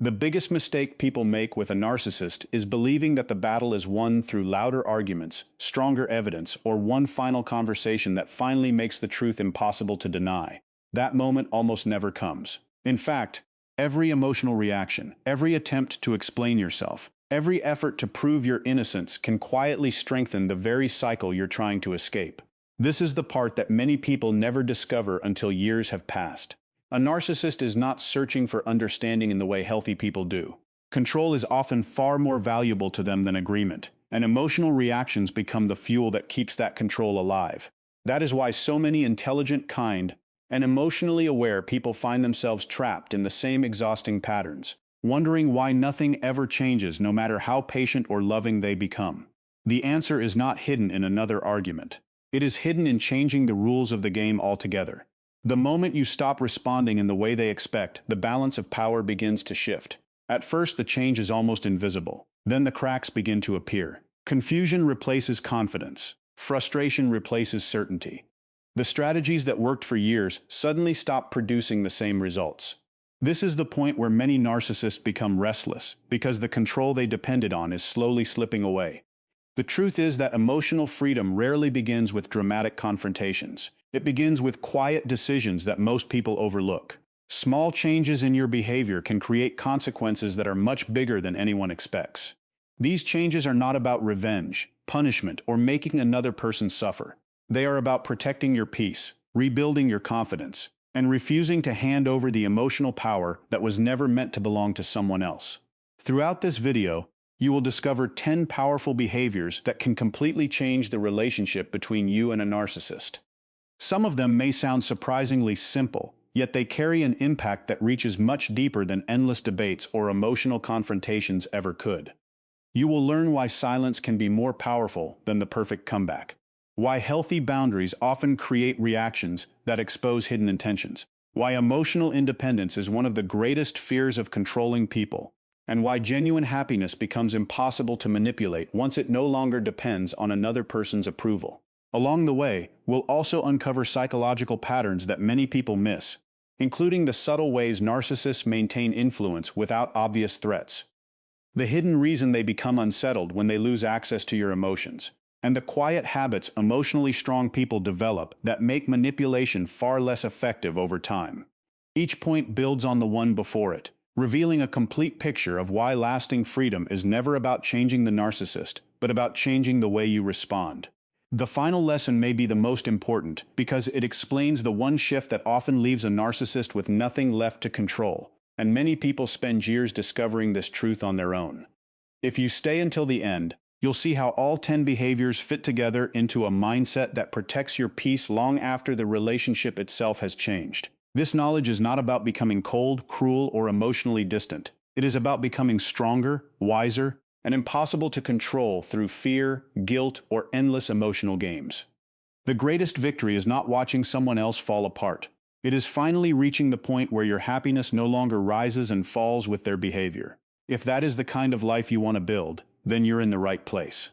The biggest mistake people make with a narcissist is believing that the battle is won through louder arguments, stronger evidence, or one final conversation that finally makes the truth impossible to deny. That moment almost never comes. In fact, every emotional reaction, every attempt to explain yourself, every effort to prove your innocence can quietly strengthen the very cycle you're trying to escape. This is the part that many people never discover until years have passed. A narcissist is not searching for understanding in the way healthy people do. Control is often far more valuable to them than agreement, and emotional reactions become the fuel that keeps that control alive. That is why so many intelligent, kind, and emotionally aware people find themselves trapped in the same exhausting patterns, wondering why nothing ever changes no matter how patient or loving they become. The answer is not hidden in another argument. It is hidden in changing the rules of the game altogether. The moment you stop responding in the way they expect, the balance of power begins to shift. At first, the change is almost invisible. Then the cracks begin to appear. Confusion replaces confidence. Frustration replaces certainty. The strategies that worked for years suddenly stop producing the same results. This is the point where many narcissists become restless, because the control they depended on is slowly slipping away. The truth is that emotional freedom rarely begins with dramatic confrontations. It begins with quiet decisions that most people overlook. Small changes in your behavior can create consequences that are much bigger than anyone expects. These changes are not about revenge, punishment, or making another person suffer. They are about protecting your peace, rebuilding your confidence, and refusing to hand over the emotional power that was never meant to belong to someone else. Throughout this video, you will discover 10 powerful behaviors that can completely change the relationship between you and a narcissist. Some of them may sound surprisingly simple, yet they carry an impact that reaches much deeper than endless debates or emotional confrontations ever could. You will learn why silence can be more powerful than the perfect comeback, why healthy boundaries often create reactions that expose hidden intentions, why emotional independence is one of the greatest fears of controlling people, and why genuine happiness becomes impossible to manipulate once it no longer depends on another person's approval. Along the way, we'll also uncover psychological patterns that many people miss, including the subtle ways narcissists maintain influence without obvious threats, the hidden reason they become unsettled when they lose access to your emotions, and the quiet habits emotionally strong people develop that make manipulation far less effective over time. Each point builds on the one before it, revealing a complete picture of why lasting freedom is never about changing the narcissist, but about changing the way you respond. The final lesson may be the most important because it explains the one shift that often leaves a narcissist with nothing left to control, and many people spend years discovering this truth on their own. If you stay until the end, you'll see how all 10 behaviors fit together into a mindset that protects your peace long after the relationship itself has changed. This knowledge is not about becoming cold, cruel, or emotionally distant. It is about becoming stronger, wiser, and impossible to control through fear, guilt, or endless emotional games. The greatest victory is not watching someone else fall apart. It is finally reaching the point where your happiness no longer rises and falls with their behavior. If that is the kind of life you want to build, then you're in the right place.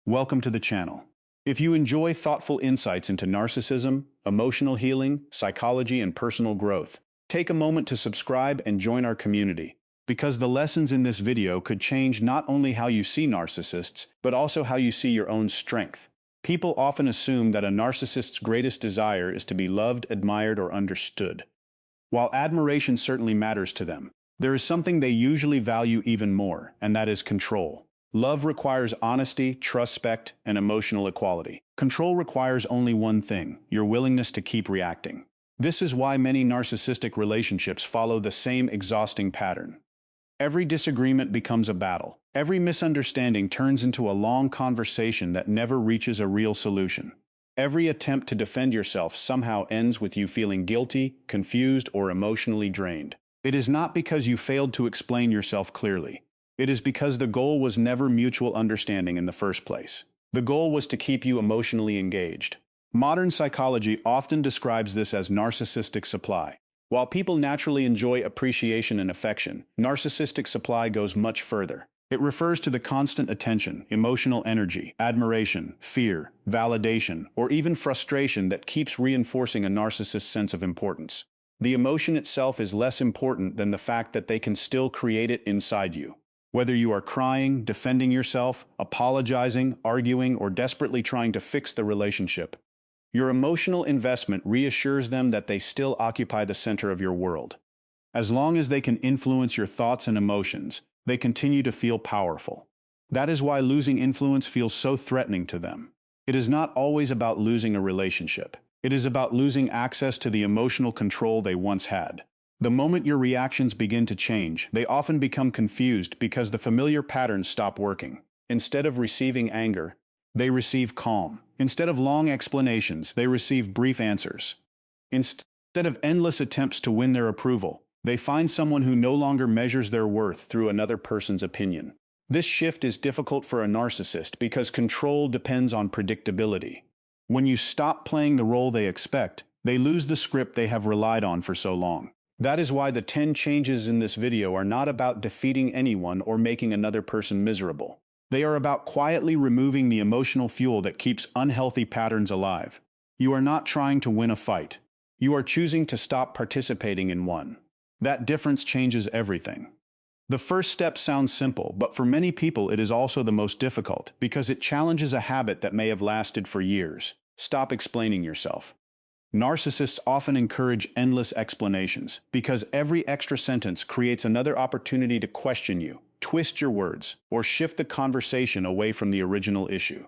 Welcome to the channel. If you enjoy thoughtful insights into narcissism, emotional healing, psychology, and personal growth, take a moment to subscribe and join our community, because the lessons in this video could change not only how you see narcissists, but also how you see your own strength. People often assume that a narcissist's greatest desire is to be loved, admired, or understood. While admiration certainly matters to them, there is something they usually value even more, and that is control. Love requires honesty, trust, and emotional equality. Control requires only one thing: your willingness to keep reacting. This is why many narcissistic relationships follow the same exhausting pattern. Every disagreement becomes a battle. Every misunderstanding turns into a long conversation that never reaches a real solution. Every attempt to defend yourself somehow ends with you feeling guilty, confused, or emotionally drained. It is not because you failed to explain yourself clearly. It is because the goal was never mutual understanding in the first place. The goal was to keep you emotionally engaged. Modern psychology often describes this as narcissistic supply. While people naturally enjoy appreciation and affection, narcissistic supply goes much further. It refers to the constant attention, emotional energy, admiration, fear, validation, or even frustration that keeps reinforcing a narcissist's sense of importance. The emotion itself is less important than the fact that they can still create it inside you. Whether you are crying, defending yourself, apologizing, arguing, or desperately trying to fix the relationship, your emotional investment reassures them that they still occupy the center of your world. As long as they can influence your thoughts and emotions, they continue to feel powerful. That is why losing influence feels so threatening to them. It is not always about losing a relationship. It is about losing access to the emotional control they once had. The moment your reactions begin to change, they often become confused because the familiar patterns stop working. Instead of receiving anger, they receive calm. Instead of long explanations, they receive brief answers. Instead of endless attempts to win their approval, they find someone who no longer measures their worth through another person's opinion. This shift is difficult for a narcissist because control depends on predictability. When you stop playing the role they expect, they lose the script they have relied on for so long. That is why the 10 changes in this video are not about defeating anyone or making another person miserable. They are about quietly removing the emotional fuel that keeps unhealthy patterns alive. You are not trying to win a fight. You are choosing to stop participating in one. That difference changes everything. The first step sounds simple, but for many people it is also the most difficult because it challenges a habit that may have lasted for years. Stop explaining yourself. Narcissists often encourage endless explanations because every extra sentence creates another opportunity to question you, twist your words, or shift the conversation away from the original issue.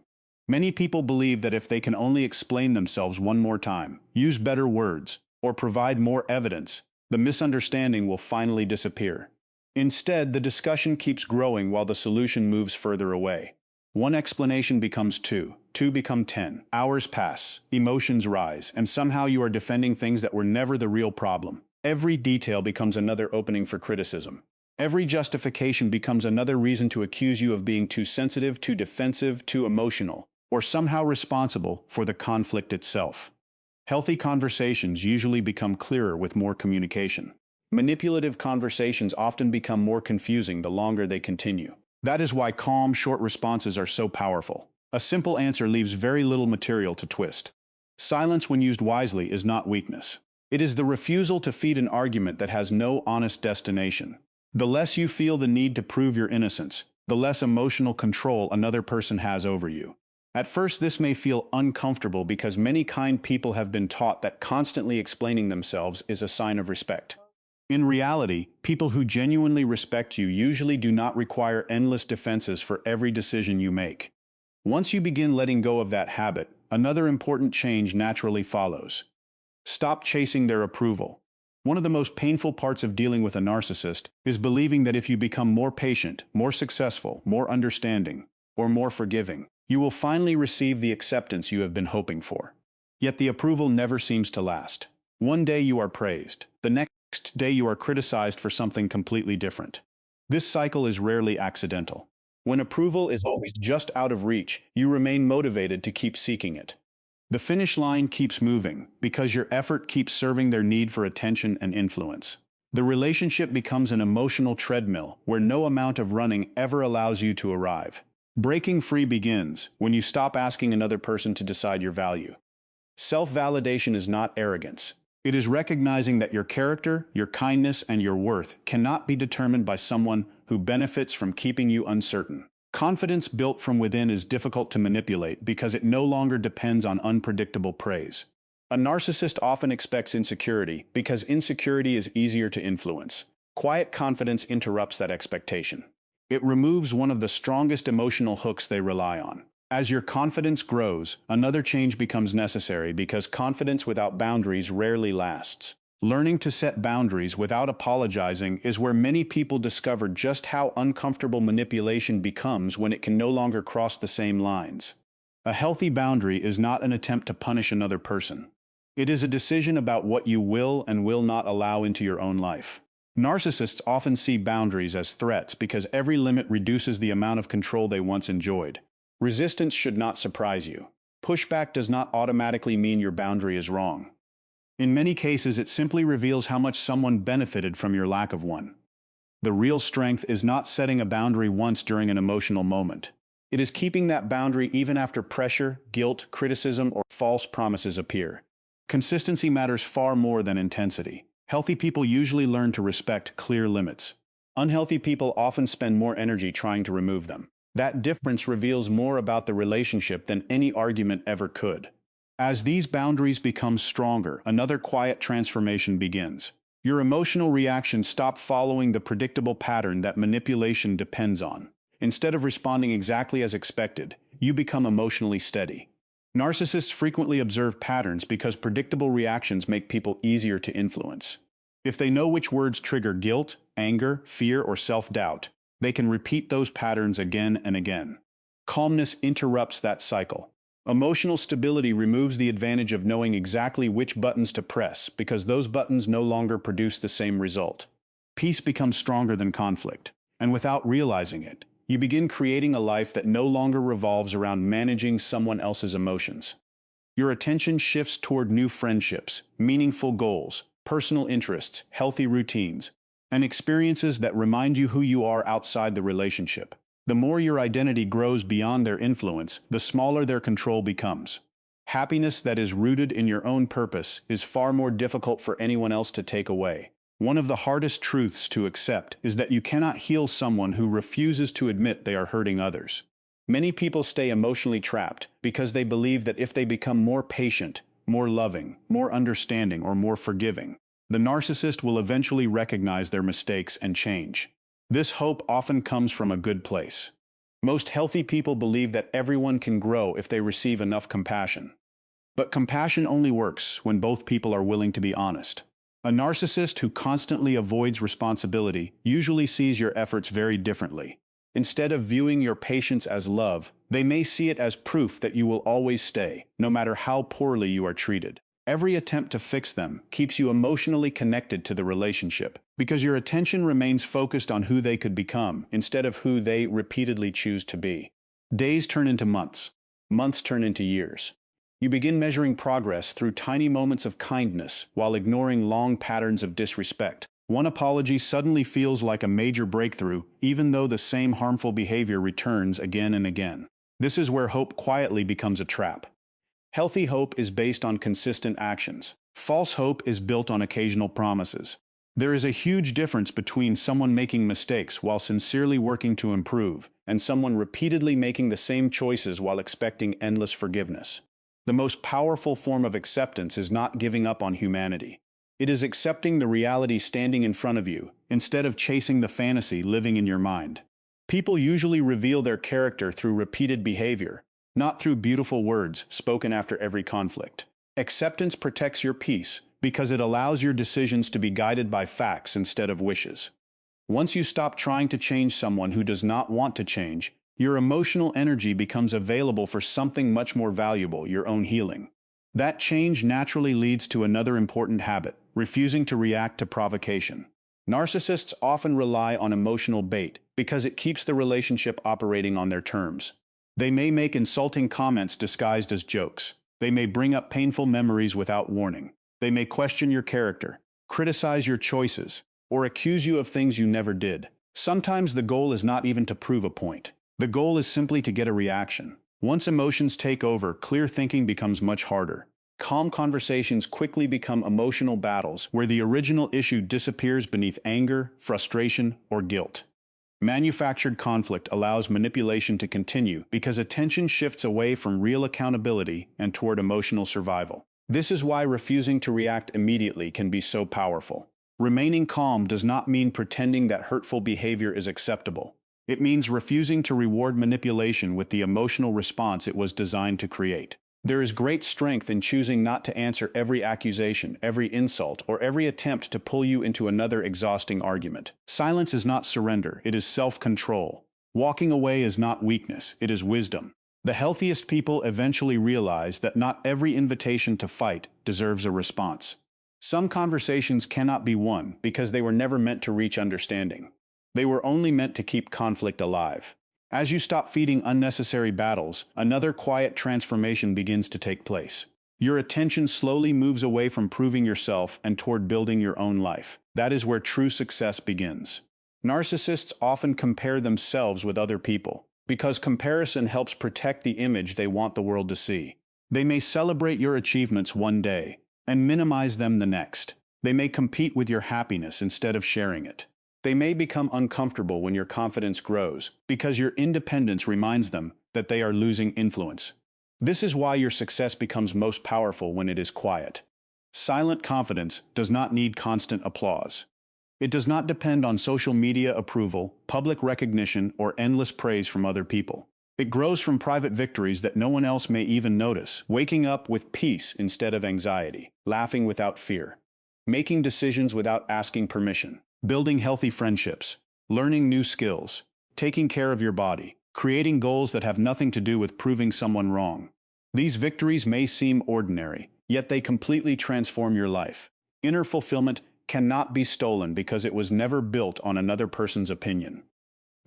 Many people believe that if they can only explain themselves one more time, use better words, or provide more evidence, the misunderstanding will finally disappear. Instead, the discussion keeps growing while the solution moves further away. One explanation becomes two become 10. Hours pass, emotions rise, and somehow you are defending things that were never the real problem. Every detail becomes another opening for criticism. Every justification becomes another reason to accuse you of being too sensitive, too defensive, too emotional, or somehow responsible for the conflict itself. Healthy conversations usually become clearer with more communication. Manipulative conversations often become more confusing the longer they continue. That is why calm, short responses are so powerful. A simple answer leaves very little material to twist. Silence, when used wisely, is not weakness. It is the refusal to feed an argument that has no honest destination. The less you feel the need to prove your innocence, the less emotional control another person has over you. At first, this may feel uncomfortable because many kind people have been taught that constantly explaining themselves is a sign of respect. In reality, people who genuinely respect you usually do not require endless defenses for every decision you make. Once you begin letting go of that habit, another important change naturally follows. Stop chasing their approval. One of the most painful parts of dealing with a narcissist is believing that if you become more patient, more successful, more understanding, or more forgiving, you will finally receive the acceptance you have been hoping for. Yet the approval never seems to last. One day you are praised. The next day you are criticized for something completely different. This cycle is rarely accidental. When approval is always just out of reach, you remain motivated to keep seeking it. The finish line keeps moving because your effort keeps serving their need for attention and influence. The relationship becomes an emotional treadmill where no amount of running ever allows you to arrive. Breaking free begins when you stop asking another person to decide your value. Self-validation is not arrogance. It is recognizing that your character, your kindness, and your worth cannot be determined by someone who benefits from keeping you uncertain. Confidence built from within is difficult to manipulate because it no longer depends on unpredictable praise. A narcissist often expects insecurity because insecurity is easier to influence. Quiet confidence interrupts that expectation. It removes one of the strongest emotional hooks they rely on. As your confidence grows, another change becomes necessary because confidence without boundaries rarely lasts. Learning to set boundaries without apologizing is where many people discover just how uncomfortable manipulation becomes when it can no longer cross the same lines. A healthy boundary is not an attempt to punish another person. It is a decision about what you will and will not allow into your own life. Narcissists often see boundaries as threats because every limit reduces the amount of control they once enjoyed. Resistance should not surprise you. Pushback does not automatically mean your boundary is wrong. In many cases, it simply reveals how much someone benefited from your lack of one. The real strength is not setting a boundary once during an emotional moment. It is keeping that boundary even after pressure, guilt, criticism, or false promises appear. Consistency matters far more than intensity. Healthy people usually learn to respect clear limits. Unhealthy people often spend more energy trying to remove them. That difference reveals more about the relationship than any argument ever could. As these boundaries become stronger, another quiet transformation begins. Your emotional reactions stop following the predictable pattern that manipulation depends on. Instead of responding exactly as expected, you become emotionally steady. Narcissists frequently observe patterns because predictable reactions make people easier to influence. If they know which words trigger guilt, anger, fear, or self-doubt, they can repeat those patterns again and again. Calmness interrupts that cycle. Emotional stability removes the advantage of knowing exactly which buttons to press because those buttons no longer produce the same result. Peace becomes stronger than conflict, and without realizing it, you begin creating a life that no longer revolves around managing someone else's emotions. Your attention shifts toward new friendships, meaningful goals, personal interests, healthy routines, and experiences that remind you who you are outside the relationship. The more your identity grows beyond their influence, the smaller their control becomes. Happiness that is rooted in your own purpose is far more difficult for anyone else to take away. One of the hardest truths to accept is that you cannot heal someone who refuses to admit they are hurting others. Many people stay emotionally trapped because they believe that if they become more patient, more loving, more understanding, or more forgiving, the narcissist will eventually recognize their mistakes and change. This hope often comes from a good place. Most healthy people believe that everyone can grow if they receive enough compassion. But compassion only works when both people are willing to be honest. A narcissist who constantly avoids responsibility usually sees your efforts very differently. Instead of viewing your patience as love, they may see it as proof that you will always stay, no matter how poorly you are treated. Every attempt to fix them keeps you emotionally connected to the relationship, because your attention remains focused on who they could become instead of who they repeatedly choose to be. Days turn into months. Months turn into years. You begin measuring progress through tiny moments of kindness while ignoring long patterns of disrespect. One apology suddenly feels like a major breakthrough, even though the same harmful behavior returns again and again. This is where hope quietly becomes a trap. Healthy hope is based on consistent actions. False hope is built on occasional promises. There is a huge difference between someone making mistakes while sincerely working to improve, and someone repeatedly making the same choices while expecting endless forgiveness. The most powerful form of acceptance is not giving up on humanity. It is accepting the reality standing in front of you, instead of chasing the fantasy living in your mind. People usually reveal their character through repeated behavior, not through beautiful words spoken after every conflict. Acceptance protects your peace because it allows your decisions to be guided by facts instead of wishes. Once you stop trying to change someone who does not want to change, your emotional energy becomes available for something much more valuable, your own healing. That change naturally leads to another important habit: refusing to react to provocation. Narcissists often rely on emotional bait because it keeps the relationship operating on their terms. They may make insulting comments disguised as jokes. They may bring up painful memories without warning. They may question your character, criticize your choices, or accuse you of things you never did. Sometimes the goal is not even to prove a point. The goal is simply to get a reaction. Once emotions take over, clear thinking becomes much harder. Calm conversations quickly become emotional battles where the original issue disappears beneath anger, frustration, or guilt. Manufactured conflict allows manipulation to continue because attention shifts away from real accountability and toward emotional survival. This is why refusing to react immediately can be so powerful. Remaining calm does not mean pretending that hurtful behavior is acceptable. It means refusing to reward manipulation with the emotional response it was designed to create. There is great strength in choosing not to answer every accusation, every insult, or every attempt to pull you into another exhausting argument. Silence is not surrender, it is self-control. Walking away is not weakness, it is wisdom. The healthiest people eventually realize that not every invitation to fight deserves a response. Some conversations cannot be won because they were never meant to reach understanding. They were only meant to keep conflict alive. As you stop feeding unnecessary battles, another quiet transformation begins to take place. Your attention slowly moves away from proving yourself and toward building your own life. That is where true success begins. Narcissists often compare themselves with other people, because comparison helps protect the image they want the world to see. They may celebrate your achievements one day and minimize them the next. They may compete with your happiness instead of sharing it. They may become uncomfortable when your confidence grows, because your independence reminds them that they are losing influence. This is why your success becomes most powerful when it is quiet. Silent confidence does not need constant applause. It does not depend on social media approval, public recognition, or endless praise from other people. It grows from private victories that no one else may even notice, waking up with peace instead of anxiety, laughing without fear, making decisions without asking permission, building healthy friendships, learning new skills, taking care of your body, creating goals that have nothing to do with proving someone wrong. These victories may seem ordinary, yet they completely transform your life. Inner fulfillment cannot be stolen because it was never built on another person's opinion.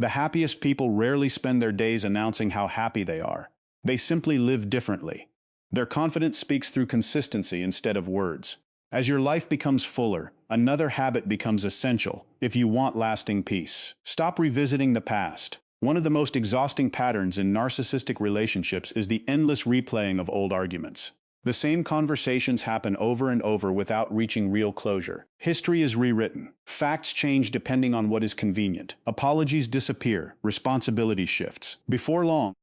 The happiest people rarely spend their days announcing how happy they are. They simply live differently. Their confidence speaks through consistency instead of words. As your life becomes fuller, another habit becomes essential if you want lasting peace. Stop revisiting the past. One of the most exhausting patterns in narcissistic relationships is the endless replaying of old arguments. The same conversations happen over and over without reaching real closure. History is rewritten. Facts change depending on what is convenient. Apologies disappear. Responsibility shifts. Before long,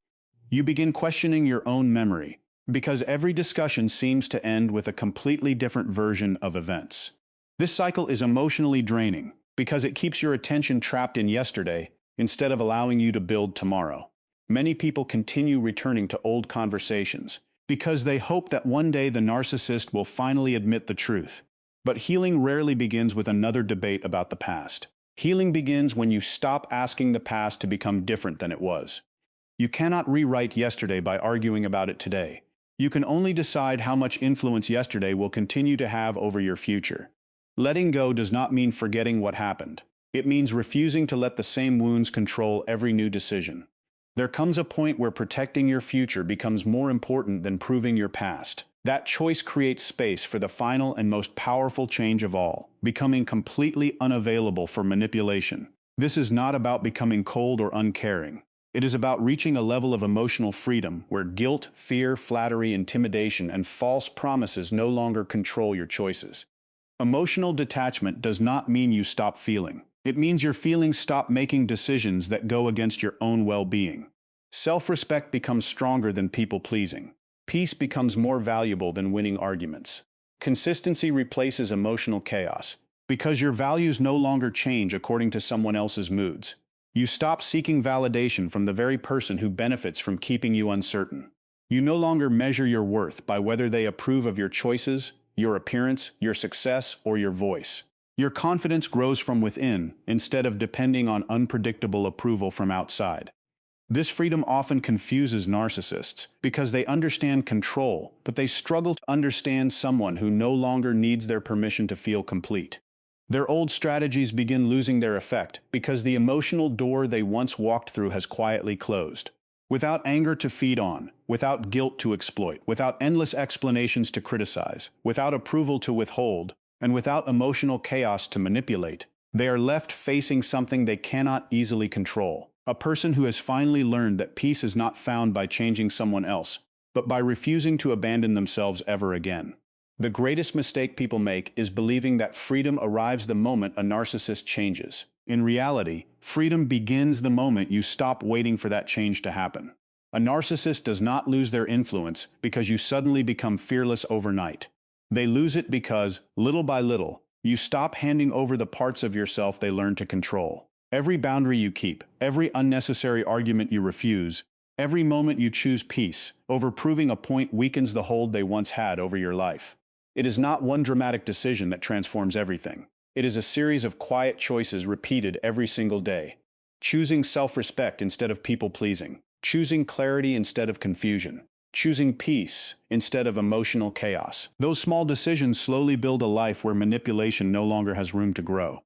you begin questioning your own memory, because every discussion seems to end with a completely different version of events. This cycle is emotionally draining, because it keeps your attention trapped in yesterday instead of allowing you to build tomorrow. Many people continue returning to old conversations, because they hope that one day the narcissist will finally admit the truth. But healing rarely begins with another debate about the past. Healing begins when you stop asking the past to become different than it was. You cannot rewrite yesterday by arguing about it today. You can only decide how much influence yesterday will continue to have over your future. Letting go does not mean forgetting what happened. It means refusing to let the same wounds control every new decision. There comes a point where protecting your future becomes more important than proving your past. That choice creates space for the final and most powerful change of all, becoming completely unavailable for manipulation. This is not about becoming cold or uncaring. It is about reaching a level of emotional freedom where guilt, fear, flattery, intimidation, and false promises no longer control your choices. Emotional detachment does not mean you stop feeling. It means your feelings stop making decisions that go against your own well-being. Self-respect becomes stronger than people-pleasing. Peace becomes more valuable than winning arguments. Consistency replaces emotional chaos, because your values no longer change according to someone else's moods. You stop seeking validation from the very person who benefits from keeping you uncertain. You no longer measure your worth by whether they approve of your choices, your appearance, your success, or your voice. Your confidence grows from within instead of depending on unpredictable approval from outside. This freedom often confuses narcissists because they understand control, but they struggle to understand someone who no longer needs their permission to feel complete. Their old strategies begin losing their effect because the emotional door they once walked through has quietly closed. Without anger to feed on, without guilt to exploit, without endless explanations to criticize, without approval to withhold, and without emotional chaos to manipulate, they are left facing something they cannot easily control. A person who has finally learned that peace is not found by changing someone else, but by refusing to abandon themselves ever again. The greatest mistake people make is believing that freedom arrives the moment a narcissist changes. In reality, freedom begins the moment you stop waiting for that change to happen. A narcissist does not lose their influence because you suddenly become fearless overnight. They lose it because, little by little, you stop handing over the parts of yourself they learn to control. Every boundary you keep, every unnecessary argument you refuse, every moment you choose peace over proving a point weakens the hold they once had over your life. It is not one dramatic decision that transforms everything. It is a series of quiet choices repeated every single day. Choosing self-respect instead of people-pleasing. Choosing clarity instead of confusion. Choosing peace instead of emotional chaos. Those small decisions slowly build a life where manipulation no longer has room to grow.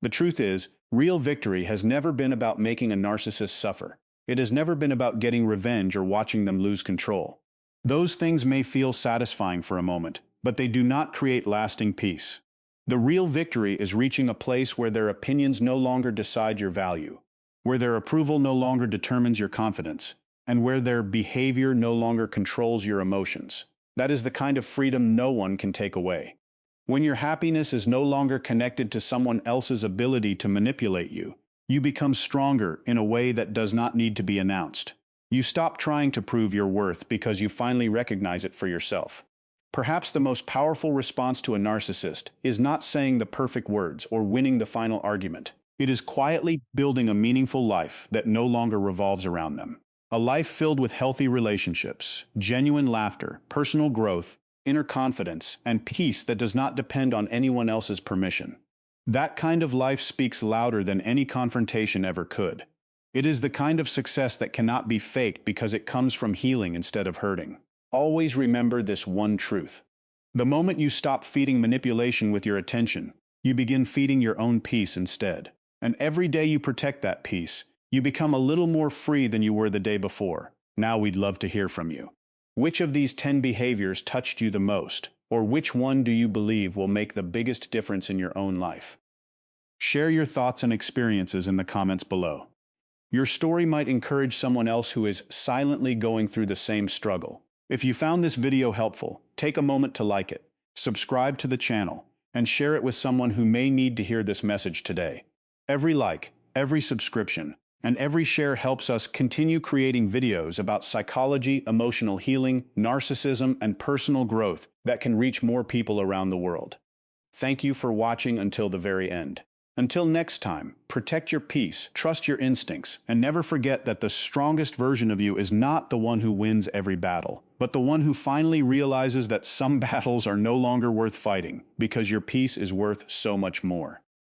The truth is, real victory has never been about making a narcissist suffer. It has never been about getting revenge or watching them lose control. Those things may feel satisfying for a moment, but they do not create lasting peace. The real victory is reaching a place where their opinions no longer decide your value, where their approval no longer determines your confidence, and where their behavior no longer controls your emotions. That is the kind of freedom no one can take away. When your happiness is no longer connected to someone else's ability to manipulate you, you become stronger in a way that does not need to be announced. You stop trying to prove your worth because you finally recognize it for yourself. Perhaps the most powerful response to a narcissist is not saying the perfect words or winning the final argument. It is quietly building a meaningful life that no longer revolves around them. A life filled with healthy relationships, genuine laughter, personal growth, inner confidence, and peace that does not depend on anyone else's permission. That kind of life speaks louder than any confrontation ever could. It is the kind of success that cannot be faked because it comes from healing instead of hurting. Always remember this one truth. The moment you stop feeding manipulation with your attention, you begin feeding your own peace instead. And every day you protect that peace, you become a little more free than you were the day before. Now we'd love to hear from you. Which of these 10 behaviors touched you the most? Or which one do you believe will make the biggest difference in your own life? Share your thoughts and experiences in the comments below. Your story might encourage someone else who is silently going through the same struggle. If you found this video helpful, take a moment to like it, subscribe to the channel, and share it with someone who may need to hear this message today. Every like, every subscription, and every share helps us continue creating videos about psychology, emotional healing, narcissism, and personal growth that can reach more people around the world. Thank you for watching until the very end. Until next time, protect your peace, trust your instincts, and never forget that the strongest version of you is not the one who wins every battle, but the one who finally realizes that some battles are no longer worth fighting because your peace is worth so much more.